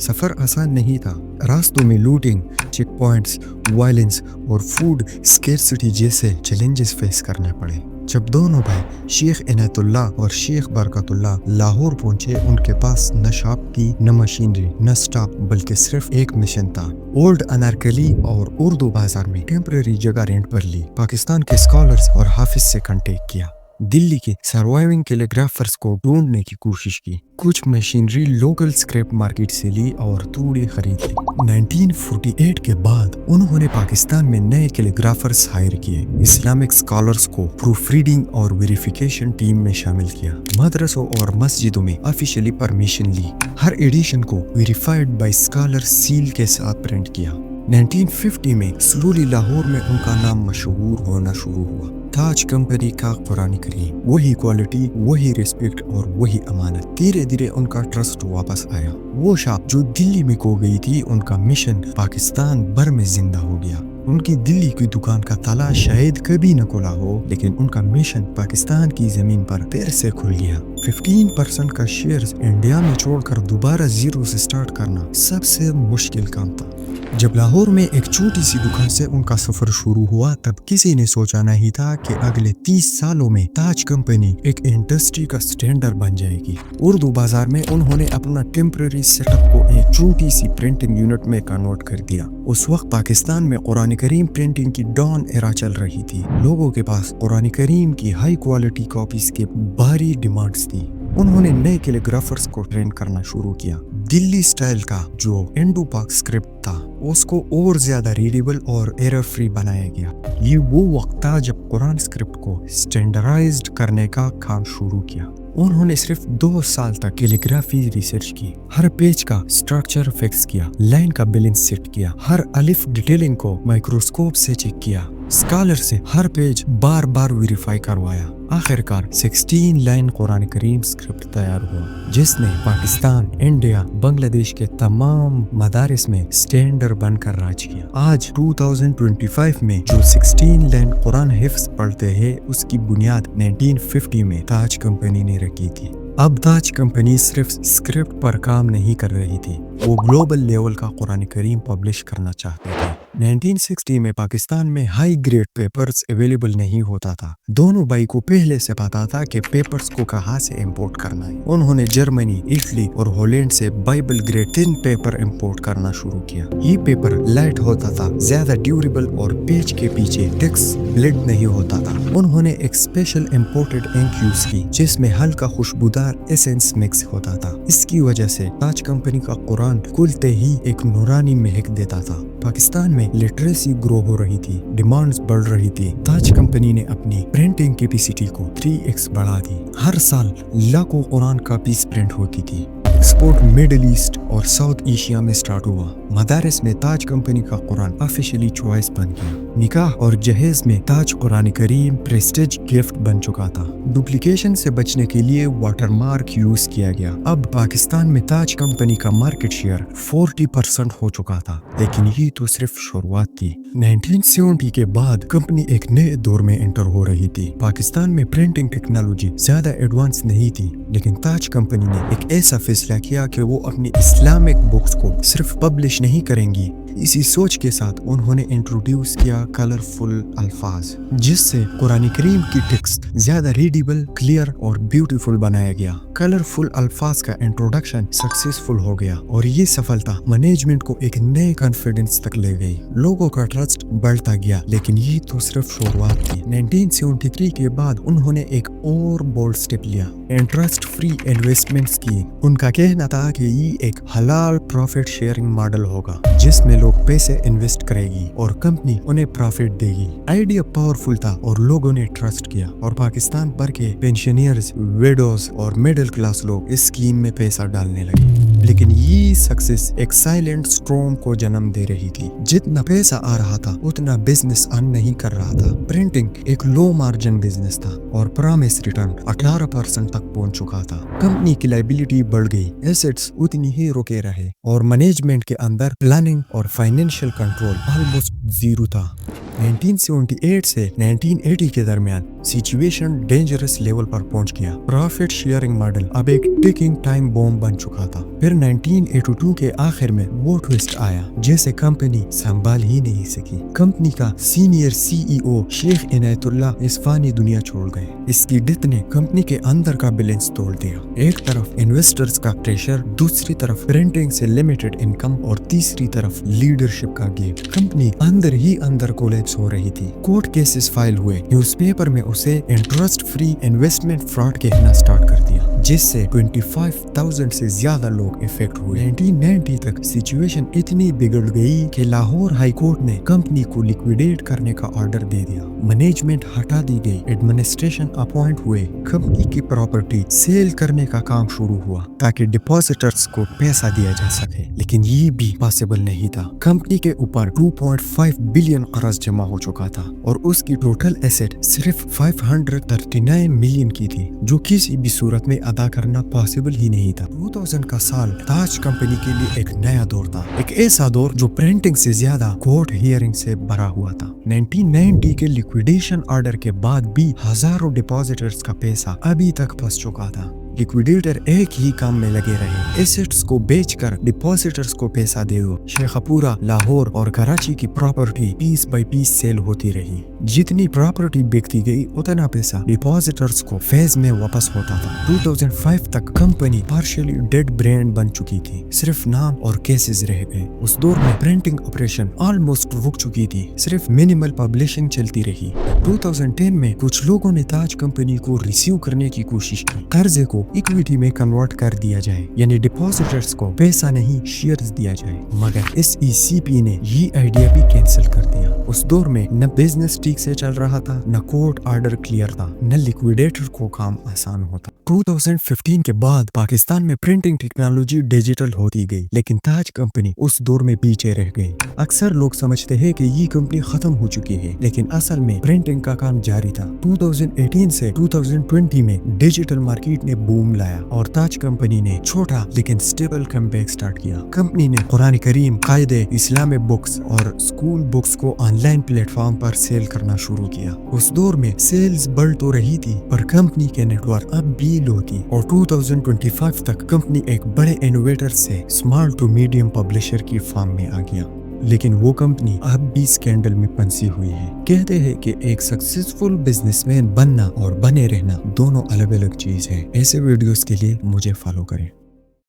سفر آسان نہیں تھا، راستوں میں لوٹنگ، چیک پوائنٹس، وائلنس اور فوڈ اسکیرسٹی جیسے چیلنجز فیس کرنے پڑے۔ جب دونوں بھائی شیخ عنایت اللہ اور شیخ برکت اللہ لاہور پہنچے، ان کے پاس نہ شاپ کی، نہ مشینری، نہ سٹاف، بلکہ صرف ایک مشن تھا۔ اولڈ انارکلی اور اردو بازار میں ٹیمپرری جگہ رینٹ پر لی، پاکستان کے اسکالرز اور حافظ سے کنٹیکٹ کیا، دلی کے سروائیونگ کیلیگرافرز کو ڈھونڈنے کی کوشش کی، کچھ مشینری لوکل اسکریپ مارکیٹ سے لی اور تھوڑی خرید لی۔ 1948 کے بعد انہوں نے پاکستان میں نئے کیلیگرافرز ہائر کیے، اسلامک اسکالرز کو پروف ریڈنگ اور ویریفیکیشن ٹیم میں شامل کیا، مدرسوں اور مسجدوں میں آفیشیلی پرمیشن لی، ہر ایڈیشن کو ویریفائڈ بائی اسکالر سیل کے ساتھ پرنٹ کیا۔ 1950 میں سلولی لاہور میں ان کا نام مشہور ہونا شروع ہوا۔ تاج کمپنی کا قرآن کریم، وہی کوالٹی، وہی ریسپیکٹ اور وہی امانت۔ دھیرے دھیرے ان کا ٹرسٹ واپس آیا۔ وہ شاپ جو دلی میں کھو گئی تھی، ان کا مشن پاکستان بھر میں زندہ ہو گیا۔ ان کی دلی کی دکان کا تالا شاید کبھی نہ کھلا ہو، لیکن ان کا مشن پاکستان کی زمین پر پھر سے کھل گیا۔ 15% کا شیئرز انڈیا میں چھوڑ کر دوبارہ زیرو سے سٹارٹ کرنا سب سے مشکل کام تھا۔ جب لاہور میں ایک چھوٹی سی دکان سے ان کا سفر شروع ہوا، تب کسی نے سوچا نہیں تھا کہ اگلے 30 سالوں میں تاج کمپنی ایک انڈسٹری کا سٹینڈرڈ بن جائے گی۔ اردو بازار میں انہوں نے اپنا ٹیمپرری سیٹ اپ کو ایک چھوٹی سی پرنٹنگ یونٹ میں کنورٹ کر دیا۔ اس وقت پاکستان میں قرآن کریم پرنٹنگ کی ڈان ایرا چل رہی تھی۔ لوگوں کے پاس قرآن کریم کی ہائی کوالٹی کاپیز کے بھاری ڈیمانڈز تھی۔ انہوں نے نئے کیلیگرافرز کو ٹرین کرنا شروع کیا۔ دلی سٹائل کا جو انڈو پاک اسکرپٹ تھا، اس کو اور زیادہ ریڈیبل اور ایرر فری بنایا گیا۔ یہ وہ وقت تھا جب قرآن اسکرپٹ کو سٹینڈرائزڈ کرنے کا کام شروع کیا۔ انہوں نے صرف 2 سال تک کیلیگرافی ریسرچ کی، ہر پیج کا سٹرکچر فکس کیا، لائن کا بیلنس سیٹ کیا، ہر الف ڈیٹیلنگ کو مائکروسکوپ سے چیک کیا، اسکالر سے ہر پیج بار بار ویریفائی کروایا۔ آخر کار 16 لائن قرآن کریم اسکرپٹ تیار ہوا، جس نے پاکستان، انڈیا، بنگلہ دیش کے تمام مدارس میں سٹینڈرڈ بن کر راج کیا۔ آج 2025 میں جو 16 لائن قرآن حفظ پڑھتے ہیں، اس کی بنیاد 1950 میں تاج کمپنی نے رکھی تھی۔ اب تاج کمپنی صرف اسکرپٹ پر کام نہیں کر رہی تھی، وہ گلوبل لیول کا قرآن کریم پبلش کرنا چاہتے تھے۔ 1960 میں پاکستان میں ہائی گریڈ پیپرز اویلیبل نہیں ہوتا تھا۔ دونوں بھائی کو پہلے سے پتا تھا کہ پیپرز کو کہاں سے امپورٹ کرنا ہے۔ انہوں نے جرمنی، اٹلی اور ہالینڈ سے بائبل گریڈ 10 پیپر امپورٹ کرنا شروع کیا۔ یہ پیپر لائٹ ہوتا تھا، زیادہ ڈیوریبل اور پیج کے پیچھے ٹیکسٹ بلیڈ نہیں ہوتا تھا۔ انہوں نے ایک اسپیشل امپورٹڈ انک یوز کی، جس میں ہلکا خوشبودار ایسنس مکس ہوتا تھا۔ اس کی وجہ سے تاج کمپنی کا قرآن کھلتے ہی ایک نورانی مہک دیتا تھا۔ پاکستان میں لٹریسی گرو ہو رہی تھی، ڈیمانڈز بڑھ رہی تھی۔ تاج کمپنی نے اپنی پرنٹنگ کیپیسٹی کو 3x بڑھا دی۔ ہر سال لاکھوں قرآن کاپیز پرنٹ ہوتی تھی۔ ایکسپورٹ مڈل ایسٹ اور ساؤتھ ایشیا میں سٹارٹ ہوا۔ مدارس میں تاج کمپنی کا قرآن آفیشیلی چوائس بن گیا۔ نکاح اور جہیز میں تاج قرآن کریم پریسٹیج گفٹ بن چکا تھا۔ ڈپلیکیشن سے بچنے کے لیے واٹر مارک یوز کیا گیا۔ اب پاکستان میں تاج کمپنی کا مارکیٹ شیئر 40% ہو چکا تھا، لیکن یہ تو صرف شروعات تھی۔ 1970 کے بعد کمپنی ایک نئے دور میں انٹر ہو رہی تھی۔ پاکستان میں پرنٹنگ ٹیکنالوجی زیادہ ایڈوانس نہیں تھی، لیکن تاج کمپنی نے ایک ایسا فیصلہ کیا کہ وہ اپنی اسلامک بکس کو صرف پبلش نہیں کریں گی۔ اسی سوچ کے ساتھ انہوں نے انٹروڈیوس کیا کلرفل الفاظ، جس سے قرآن کریم کی ٹیکسٹ زیادہ ریڈیبل، کلیئر اور بیوٹیفل بنایا گیا۔ کلرفل الفاظ کا انٹروڈکشن سکسیسفل ہو گیا اور یہ سفلتا مینجمنٹ کو ایک نئے کانفیڈنس تک لے گئی۔ لوگوں کا ٹرسٹ بڑھتا گیا، لیکن یہ تو صرف شروعات تھی۔ 1973 کے بعد انہوں نے ایک اور بولڈ سٹیپ لیا، انٹرسٹ فری انویسٹمنٹ اسکیم۔ ان کا کہنا تھا کہ یہ ایک حلال پروفٹ شیئرنگ ماڈل ہوگا، جس میں لوگ پیسے انویسٹ کرے گی اور کمپنی انہیں پروفٹ دے گی۔ آئیڈیا پاورفل تھا اور لوگوں نے ٹرسٹ کیا، اور پاکستان بھر کے پینشنئرز، ویڈوز اور مڈل کلاس لوگ اس اسکیم میں پیسہ ڈالنے لگے۔ لیکن یہ سکسیس ایک سائلنٹ سٹورم کو جنم دے رہی تھی۔ جتنا پیسہ آ رہا تھا، اتنا بزنس ارن نہیں کر رہا تھا۔ پرنٹنگ ایک لو مارجن بزنس تھا اور پرامس ریٹرن 18% تک پہنچ چکا تھا۔ کمپنی کی لائبلٹی بڑھ گئی، ایسٹس اتنی ہی رکے رہے، اور مینجمنٹ کے اندر پلاننگ اور فائنینشیل کنٹرول آلموسٹ زیرو تھا۔ 1978 سے 1980 کے درمیان سچویشن ڈینجرس لیول پر پہنچ گیا. پروفٹ شیئرنگ ماڈل اب ایک ٹکنگ ٹائم بوم بن چکا تھا. پھر 1982 کے آخر میں وہ ٹویسٹ آیا جیسے کمپنی سنبھال ہی نہیں سکی. کمپنی کا سینئر CEO شیخ عنایت اللہ اس فانی دنیا چھوڑ گئے. اس کی ڈیتھ نے کمپنی کے اندر کا بیلنس توڑ دیا. ایک طرف انویسٹرز کا پریشر، دوسری طرف پرنٹنگ سے لمیٹڈ انکم اور تیسری طرف لیڈرشپ کا گیپ. کمپنی اندر ہی اندر کولیپس ہو رہی تھی. کورٹ کیسز فائل ہوئے. نیوز پیپر میں اسے انٹرسٹ فری انویسٹمنٹ فراڈ کہنا سٹارٹ کر دیا جس سے 25,000 سے زیادہ لوگ افیکٹ ہوئے. 1990 تک سچویشن اتنی بگڑ گئی کہ لاہور ہائی کورٹ نے کمپنی کو لیکویڈیٹ کرنے کا آرڈر دے دیا. مینجمنٹ ہٹا دی گئی، ایڈمنسٹریشن اپوائنٹ ہوئے. کمپنی کی پراپرٹی سیل کرنے کا کام شروع ہوا تاکہ ڈپازیٹرز کو پیسہ دیا جا سکے، لیکن یہ بھی پاسبل نہیں تھا. کمپنی کے اوپر 2.5 بلین قرض جمع ہو چکا تھا اور اس کی ٹوٹل ایسٹ صرف 539 ملین کی تھی جو کسی بھی صورت میں ادا کرنا پاسبل ہی نہیں تھا. 2000 کا سال تاج کمپنی کے لیے ایک نیا دور تھا، ایک ایسا دور جو پرنٹنگ سے زیادہ کورٹ ہیئرنگ سے بھرا ہوا تھا. 1990 کے لیکویڈیشن آرڈر کے بعد بھی ہزاروں ڈپازیٹرز کا پیسہ ابھی تک پھنس چکا تھا. لیکویڈیٹر ایک ہی کام میں لگے رہے، ایسٹس کو بیچ کر ڈپازیٹرز کو پیسہ دے دو. شیخ پورہ، لاہور اور کراچی کی property piece by piece sale ہوتی رہی. جتنی پراپرٹی بیچتی گئی اتنا پیسہ ڈپازیٹرز کو فیز میں واپس ہوتا تھا. 2005 تک کمپنی پارشلی ڈیڈ برانڈ بن چکی تھی، صرف نام اور کیسز رہ گئے. اس دور میں پرنٹنگ آپریشن آلموسٹ رک چکی تھی، صرف منیمل پبلشنگ چلتی رہی. 2010 میں کچھ لوگوں نے تاج کمپنی کو ریسیو کرنے کی کوشش کی. قرضے کو ایکویٹی میں کنورٹ کر دیا جائے، یعنی ڈپازیٹرز کو پیسہ نہیں شیئرز دیا جائے، مگر SECP نے یہ آئیڈیا بھی کینسل کر دیا. اس دور میں نہ بزنس ٹھیک سے چل رہا تھا، نہ کورٹ آرڈر کلیئر تھا، نہ لیکویڈیٹر کو کام آسان ہوتا. 2015 کے بعد پاکستان میں پرنٹنگ ٹیکنالوجی ڈیجیٹل ہوتی گئی، لیکن تاج کمپنی اس دور میں پیچھے رہ گئی. اکثر لوگ سمجھتے ہیں کہ یہ کمپنی ختم ہو چکی ہے، لیکن اصل میں پرنٹنگ کا کام جاری تھا. 2018 سے 2020 میں ڈیجیٹل مارکیٹ نے بوم لایا اور تاج کمپنی نے چھوٹا لیکن سٹیبل کم بیک سٹارٹ کیا. کمپنی نے قرآن کریم، قاعدے، اسلامی بکس اور اسکول بکس کو آن لائن پلیٹ فارم پر سیل کرنا شروع کیا. اس دور میں سیلز بڑھ تو رہی تھی پر کمپنی کے نیٹ ورک اب بھی لو تھی اور 2025 تک کمپنی ایک بڑے انوویٹر سے اسمال ٹو میڈیم پبلشر کی فارم میں آ گیا. لیکن وہ کمپنی اب بھی سکینڈل میں پھنسی ہوئی ہے. کہتے ہیں کہ ایک سکسیسفل بزنس مین بننا اور بنے رہنا دونوں الگ الگ چیز ہے. ایسے ویڈیوز کے لیے مجھے فالو کریں.